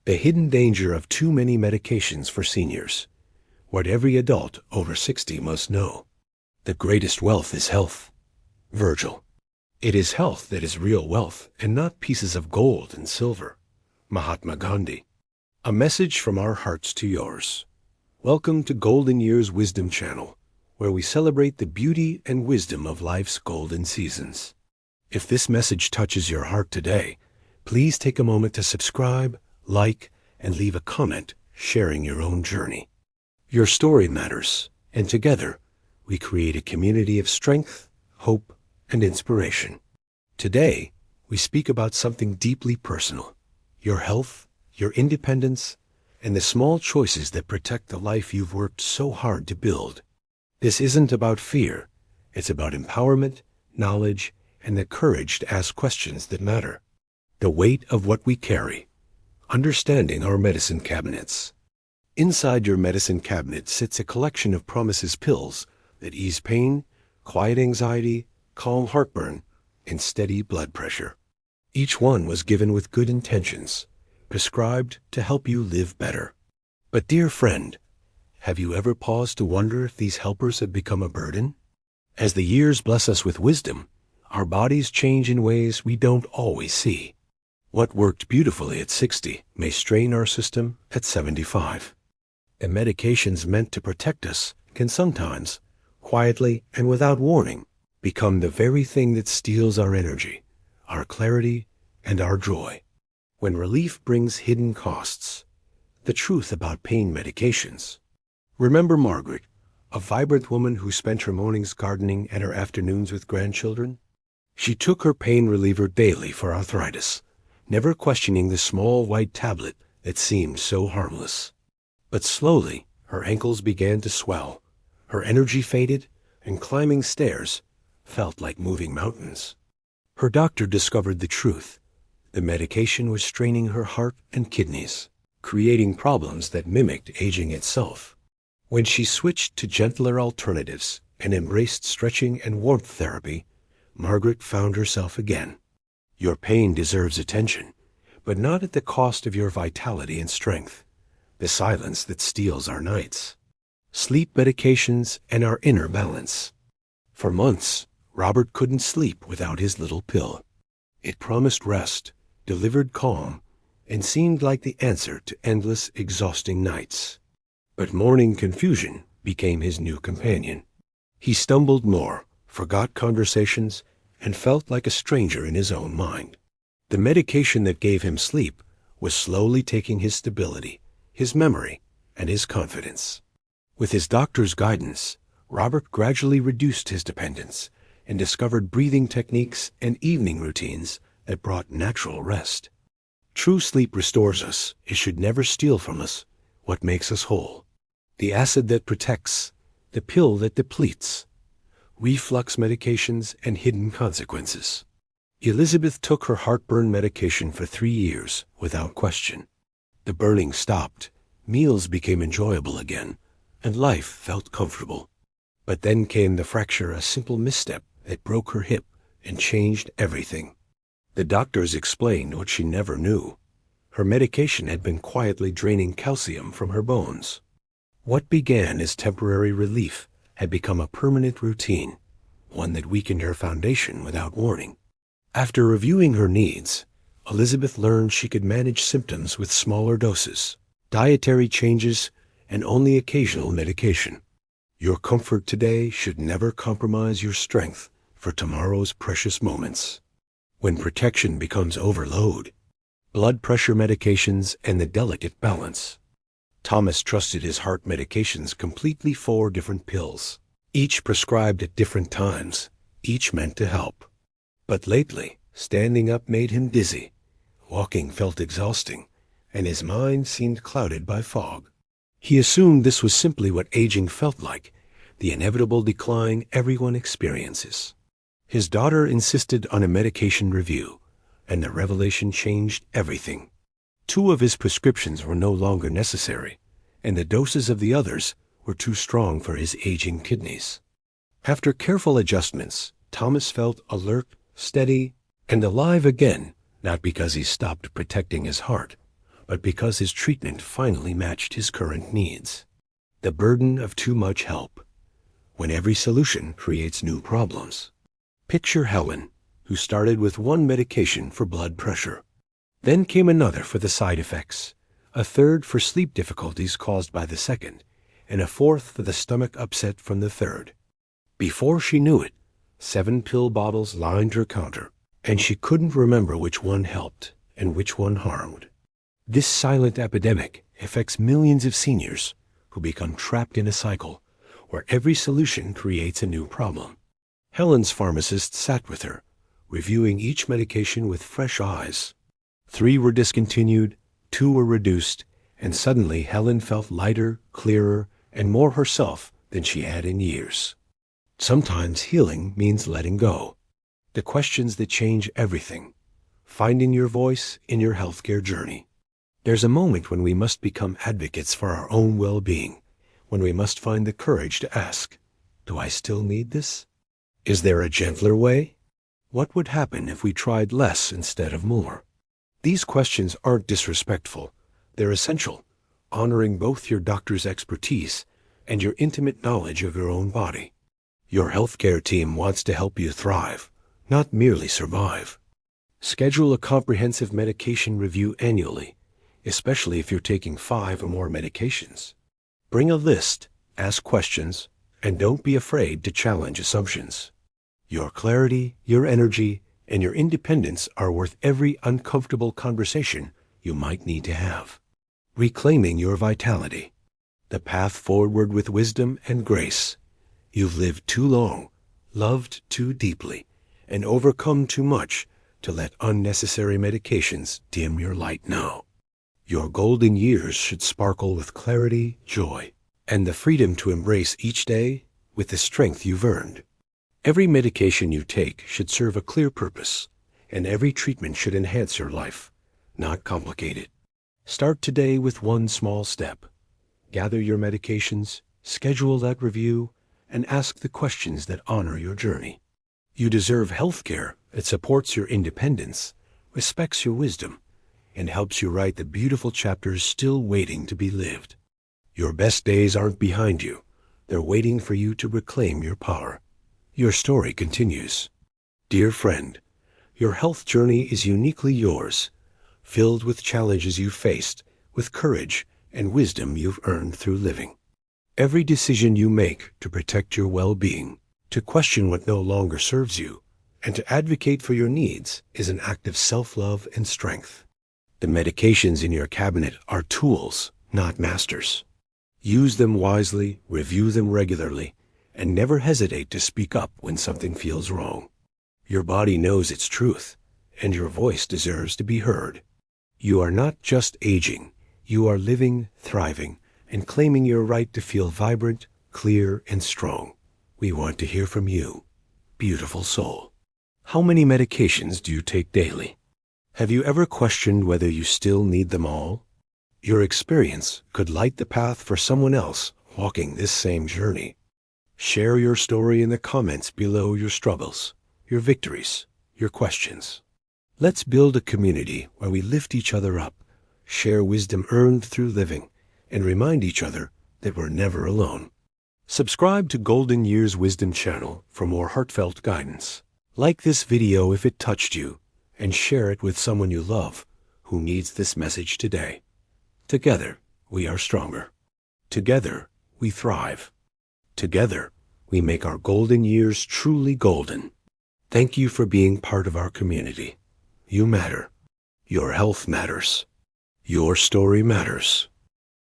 The hidden danger of too many medications for seniors. What every adult over 60 must know. The greatest wealth is health. Virgil. It is health that is real wealth, and not pieces of gold and silver. Mahatma Gandhi. A message from our hearts to yours. Welcome to Golden Years Wisdom Channel, where we celebrate the beauty and wisdom of life's golden seasons. If this message touches your heart today, please take a moment to subscribe, like, and leave a comment sharing your own journey. Your story matters, and together we create a community of strength, hope, and inspiration. Today, we speak about something deeply personal: your health, your independence, and the small choices that protect the life you've worked so hard to build. This isn't about fear. It's about empowerment, knowledge, and the courage to ask questions that matter. The weight of what we carry. Understanding our medicine cabinets. Inside your medicine cabinet sits a collection of Promises pills that ease pain, quiet anxiety, calm heartburn, and steady blood pressure. Each one was given with good intentions, prescribed to help you live better. But dear friend, have you ever paused to wonder if these helpers have become a burden? As the years bless us with wisdom, our bodies change in ways we don't always see. What worked beautifully at 60 may strain our system at 75. And medications meant to protect us can sometimes, quietly and without warning, become the very thing that steals our energy, our clarity, and our joy. When relief brings hidden costs. The truth about pain medications. Remember Margaret, a vibrant woman who spent her mornings gardening and her afternoons with grandchildren? She took her pain reliever daily for arthritis, never questioning the small white tablet that seemed so harmless. But slowly, her ankles began to swell, her energy faded, and climbing stairs felt like moving mountains. Her doctor discovered the truth. The medication was straining her heart and kidneys, creating problems that mimicked aging itself. When she switched to gentler alternatives and embraced stretching and warmth therapy, Margaret found herself again. Your pain deserves attention, but not at the cost of your vitality and strength, the silence that steals our nights. Sleep medications and our inner balance. For months, Robert couldn't sleep without his little pill. It promised rest, delivered calm, and seemed like the answer to endless, exhausting nights. But morning confusion became his new companion. He stumbled more, forgot conversations, and felt like a stranger in his own mind. The medication that gave him sleep was slowly taking his stability, his memory, and his confidence. With his doctor's guidance, Robert gradually reduced his dependence and discovered breathing techniques and evening routines that brought natural rest. True sleep restores us. It should never steal from us what makes us whole. The acid that protects, the pill that depletes. Reflux medications and hidden consequences. Elizabeth took her heartburn medication for 3 years without question. The burning stopped, meals became enjoyable again, and life felt comfortable. But then came the fracture, a simple misstep that broke her hip and changed everything. The doctors explained what she never knew. Her medication had been quietly draining calcium from her bones. What began as temporary relief had become a permanent routine, one that weakened her foundation without warning. After reviewing her needs, Elizabeth learned she could manage symptoms with smaller doses, dietary changes, and only occasional medication. Your comfort today should never compromise your strength for tomorrow's precious moments. When protection becomes overload, blood pressure medications and the delicate balance. Thomas trusted his heart medications completely, 4 different pills, each prescribed at different times, each meant to help. But lately, standing up made him dizzy, walking felt exhausting, and his mind seemed clouded by fog. He assumed this was simply what aging felt like, the inevitable decline everyone experiences. His daughter insisted on a medication review, and the revelation changed everything. 2 of his prescriptions were no longer necessary, and the doses of the others were too strong for his aging kidneys. After careful adjustments, Thomas felt alert, steady, and alive again, not because he stopped protecting his heart, but because his treatment finally matched his current needs. The burden of too much help, when every solution creates new problems. Picture Helen, who started with one medication for blood pressure. Then came another for the side effects, a third for sleep difficulties caused by the second, and a fourth for the stomach upset from the third. Before she knew it, 7 pill bottles lined her counter, and she couldn't remember which one helped and which one harmed. This silent epidemic affects millions of seniors who become trapped in a cycle where every solution creates a new problem. Helen's pharmacist sat with her, reviewing each medication with fresh eyes. 3 were discontinued, 2 were reduced, and suddenly Helen felt lighter, clearer, and more herself than she had in years. Sometimes healing means letting go. The questions that change everything. Finding your voice in your healthcare journey. There's a moment when we must become advocates for our own well-being, when we must find the courage to ask, do I still need this? Is there a gentler way? What would happen if we tried less instead of more? These questions aren't disrespectful. They're essential, honoring both your doctor's expertise and your intimate knowledge of your own body. Your healthcare team wants to help you thrive, not merely survive. Schedule a comprehensive medication review annually, especially if you're taking 5 or more medications. Bring a list, ask questions, and don't be afraid to challenge assumptions. Your clarity, your energy, and your independence are worth every uncomfortable conversation you might need to have. Reclaiming your vitality. The path forward with wisdom and grace. You've lived too long, loved too deeply, and overcome too much to let unnecessary medications dim your light now. Your golden years should sparkle with clarity, joy, and the freedom to embrace each day with the strength you've earned. Every medication you take should serve a clear purpose, and every treatment should enhance your life, not complicate it. Start today with one small step. Gather your medications, schedule that review, and ask the questions that honor your journey. You deserve health care that supports your independence, respects your wisdom, and helps you write the beautiful chapters still waiting to be lived. Your best days aren't behind you. They're waiting for you to reclaim your power. Your story continues. Dear friend, your health journey is uniquely yours, filled with challenges you've faced, with courage and wisdom you've earned through living. Every decision you make to protect your well-being, to question what no longer serves you, and to advocate for your needs is an act of self-love and strength. The medications in your cabinet are tools, not masters. Use them wisely, review them regularly, and never hesitate to speak up when something feels wrong. Your body knows its truth, and your voice deserves to be heard. You are not just aging, you are living, thriving, and claiming your right to feel vibrant, clear, and strong. We want to hear from you, beautiful soul. How many medications do you take daily? Have you ever questioned whether you still need them all? Your experience could light the path for someone else walking this same journey. Share your story in the comments below, your struggles, your victories, your questions. Let's build a community where we lift each other up, share wisdom earned through living, and remind each other that we're never alone. Subscribe to Golden Years Wisdom channel for more heartfelt guidance. Like this video if it touched you, and share it with someone you love who needs this message today. Together, we are stronger. Together, we thrive. Together, we make our golden years truly golden. Thank you for being part of our community. You matter. Your health matters. Your story matters.